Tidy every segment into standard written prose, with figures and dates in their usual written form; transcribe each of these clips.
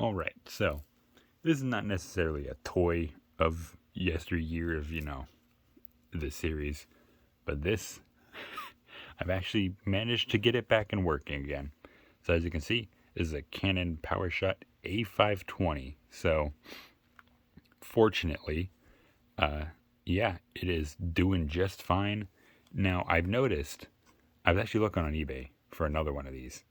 All right, so this is not necessarily a toy of yesteryear of, the series, but this, I've actually managed to get it back and working again. So as you can see, this is a Canon Powershot A520. So fortunately, yeah, it is doing just fine. Now I've noticed, I was actually looking on eBay for another one of these.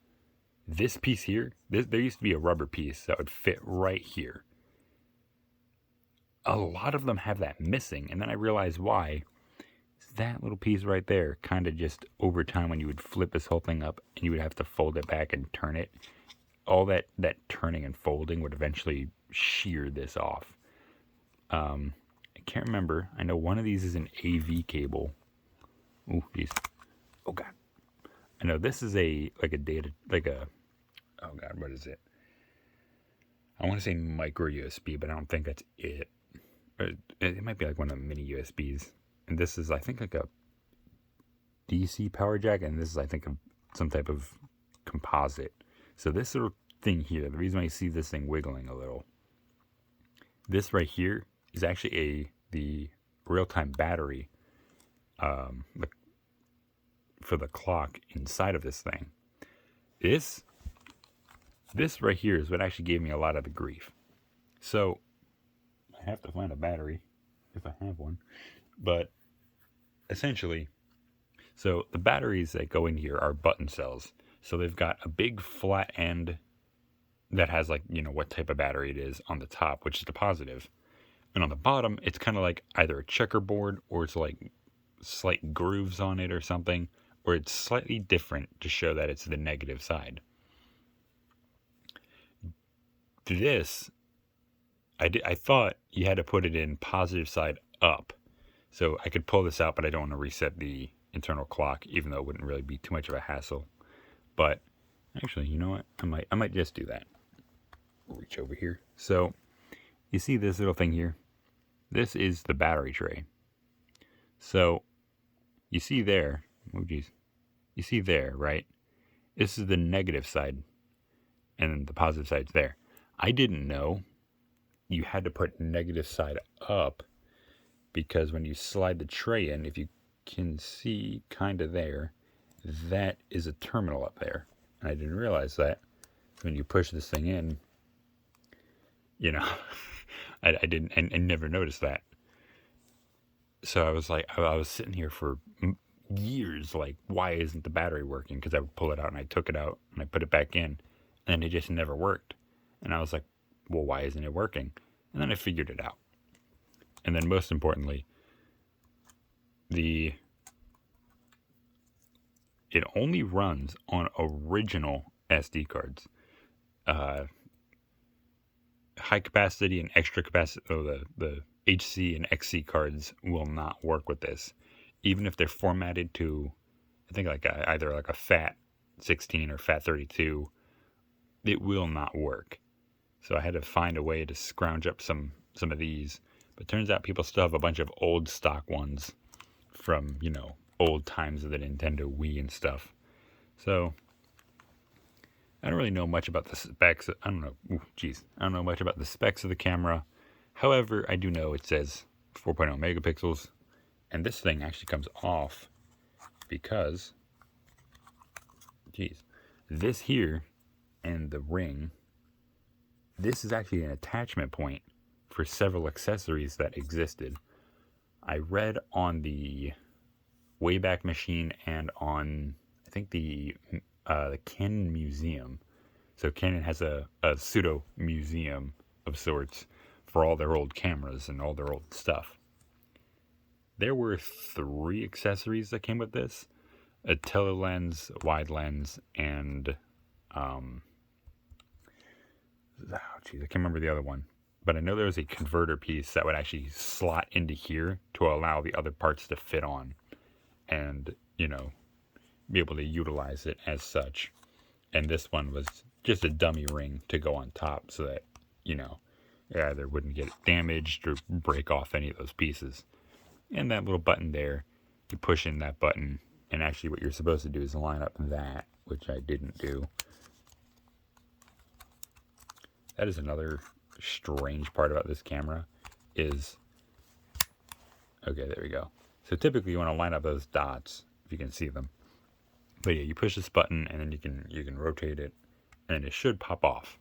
This piece here, there used to be a rubber piece that would fit right here. A lot of them have that missing, and then I realized why. That little piece right there, kind of just over time when you would flip this whole thing up and you would have to fold it back and turn it, all that turning and folding would eventually shear this off. I can't remember. I know one of these is an AV cable. Oh, geez. Oh, God. I know this is oh, God, what is it? I want to say micro USB, but I don't think that's it. It might be like one of the mini USBs. And this is, I think, like a DC power jack, and this is, I think, some type of composite. So this little thing here, the reason why you see this thing wiggling a little, this right here is actually the real-time battery for the clock inside of this thing. This right here is what actually gave me a lot of the grief. So I have to find a battery if I have one, but essentially, so the batteries that go in here are button cells. So they've got a big flat end that has, like, what type of battery it is on the top, which is the positive. And on the bottom, it's kind of like either a checkerboard or it's like slight grooves on it or something, or it's slightly different to show that it's the negative side. This, I thought you had to put it in positive side up. So I could pull this out, but I don't want to reset the internal clock, even though it wouldn't really be too much of a hassle. But actually, you know what? I might just do that. Reach over here. So you see this little thing here? This is the battery tray. So you see there, oh geez, you see there, right? This is the negative side, and the positive side's there. I didn't know you had to put negative side up, because when you slide the tray in, if you can see kind of there, that is a terminal up there. And I didn't realize that when you push this thing in, I didn't, and never noticed that. So I was like, I was sitting here for years, like, why isn't the battery working? Because I would pull it out and I took it out and I put it back in, and it just never worked. And I was like, well, why isn't it working? And then I figured it out. And then most importantly, it only runs on original SD cards. High capacity and extra capacity, the HC and XC cards will not work with this, even if they're formatted to, I think, like either like a FAT 16 or FAT 32. It will not work. So I had to find a way to scrounge up some of these. But turns out people still have a bunch of old stock ones from, old times of the Nintendo Wii and stuff. So I don't really know much about the specs. I don't know much about the specs of the camera. However, I do know it says 4.0 megapixels. And this thing actually comes off because, this here and the ring, this is actually an attachment point for several accessories that existed. I read on the Wayback Machine and on, I think, the Canon Museum. So Canon has a pseudo museum of sorts for all their old cameras and all their old stuff. There were 3 accessories that came with this: a telelens, a wide lens, and I can't remember the other one. But I know there was a converter piece that would actually slot into here to allow the other parts to fit on and, be able to utilize it as such. And this one was just a dummy ring to go on top so that, it either wouldn't get damaged or break off any of those pieces. And that little button there, you push in that button, and actually what you're supposed to do is line up that, which I didn't do. that is another strange part about this camera is, okay, there we go. So typically you want to line up those dots if you can see them. But yeah, you push this button and then you can rotate it and it should pop off.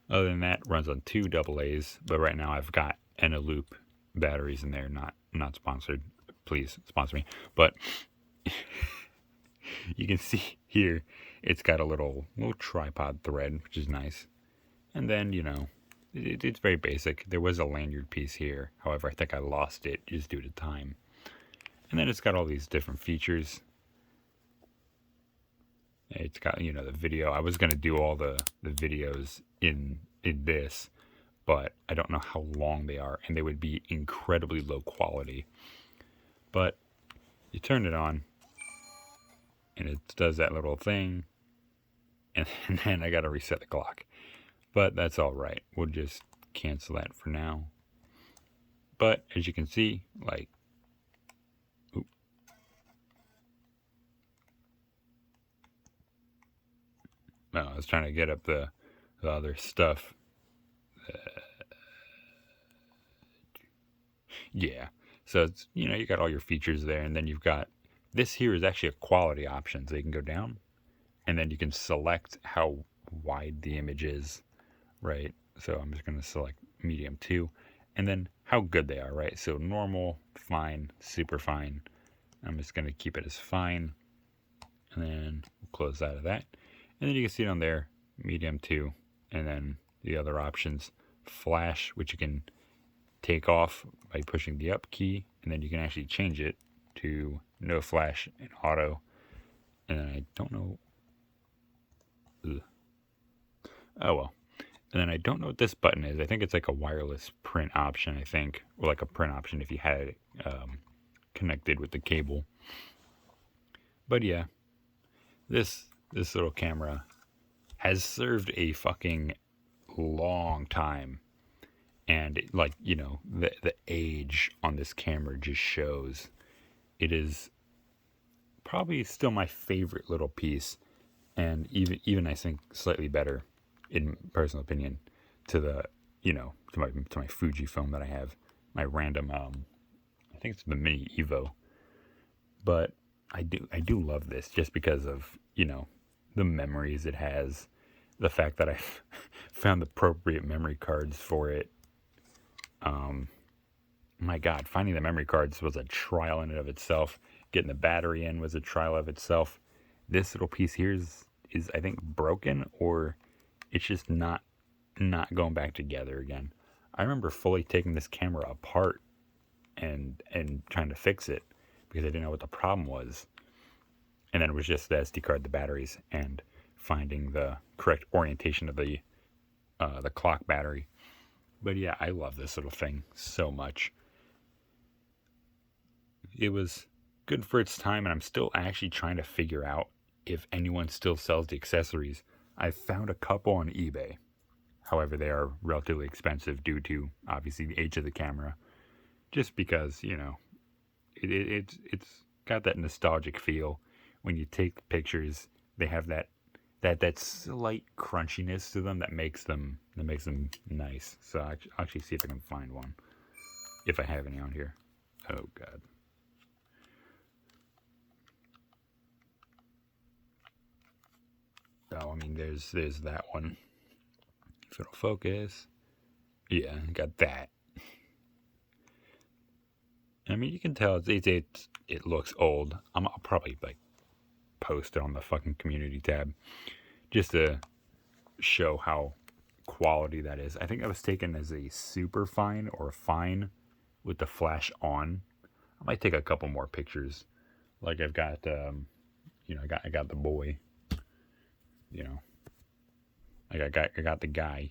Other than that, it runs on 2 AA's, but right now I've got Eneloop batteries in there, not sponsored. Please sponsor me. But you can see here it's got a little tripod thread, which is nice. And then, you know, it's very basic. There was a lanyard piece here. However, I think I lost it just due to time. And then it's got all these different features. It's got, you know, the video. I was going to do all the videos in this, but I don't know how long they are, and they would be incredibly low quality. But you turn it on, and it does that little thing, and then I got to reset the clock. But that's all right. We'll just cancel that for now. But as you can see, like, no, I was trying to get up the other stuff. Yeah. So it's, you know, you got all your features there, and then you've got this here is actually a quality option, so you can go down, and then you can select how wide the image is, right? So I'm just going to select medium 2, and then how good they are, right? So normal, fine, super fine. I'm just going to keep it as fine, and then we'll close out of that. And then you can see down there, medium 2, and then the other options, flash, which you can take off by pushing the up key, and then you can actually change it to no flash and auto. And then I don't know. Oh well. And then I don't know what this button is. I think it's like a wireless print option, I think, or like a print option if you had it connected with the cable. But yeah, this little camera has served a fucking long time. And like, you know, the age on this camera just shows. It is probably still my favorite little piece, and even I think slightly better, in personal opinion, to the, you know, to my Fujifilm that I have, my random I think it's the Mini Evo. But I do love this just because of, you know, the memories it has, the fact that I found the appropriate memory cards for it. My God, finding the memory cards was a trial in and of itself. Getting the battery in was a trial of itself. This little piece here is I think broken, or it's just not going back together again. I remember fully taking this camera apart and trying to fix it because I didn't know what the problem was. And then it was just the SD card, the batteries, and finding the correct orientation of the clock battery. But yeah, I love this little thing so much. It was good for its time, and I'm still actually trying to figure out if anyone still sells the accessories. I've found a couple on eBay. However, they are relatively expensive due to, obviously, the age of the camera. Just because, you know, it's got that nostalgic feel. When you take pictures, they have that slight crunchiness to them that makes them nice. So I'll actually see if I can find one, if I have any on here. Oh God. Oh, I mean, there's that one. If it'll focus, yeah, got that. I mean, you can tell it looks old. I'll probably like post it on the fucking community tab just to show how quality that is. I think that was taken as a super fine or a fine with the flash on. I might take a couple more pictures. Like I've got, you know, I got the boy. You know, like I got the guy.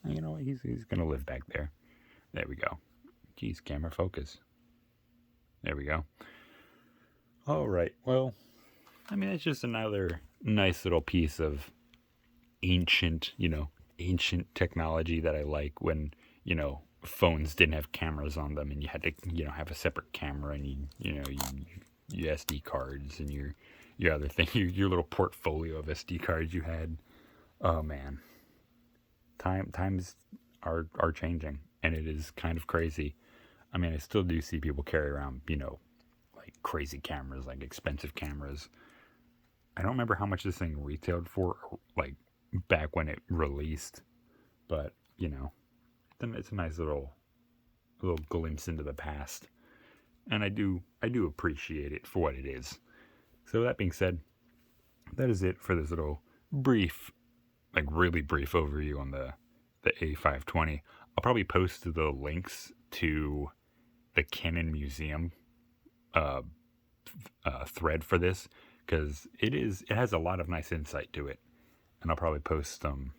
You know, he's gonna live back there. There we go. Jeez, camera focus. There we go. All right. Well, I mean, it's just another nice little piece of ancient technology that I like when, you know, phones didn't have cameras on them and you had to, you know, have a separate camera and your SD cards and your other thing, your little portfolio of SD cards you had. Oh man, times are changing, and it is kind of crazy. I mean, I still do see people carry around, like crazy cameras, like expensive cameras. I don't remember how much this thing retailed for, like back when it released, but it's a nice little glimpse into the past, and I do appreciate it for what it is. So that being said, that is it for this little brief, like really brief overview on the A520. I'll probably post the links to the Canon Museum thread for this, because it has a lot of nice insight to it, and I'll probably post some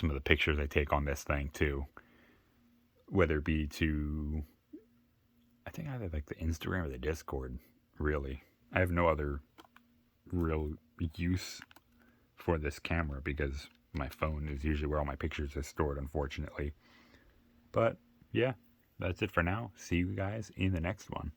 of the pictures I take on this thing too, whether it be to, I think, either like the Instagram or the Discord. Really, I have no other real use for this camera because my phone is usually where all my pictures are stored, unfortunately. But yeah, that's it for now. See you guys in the next one.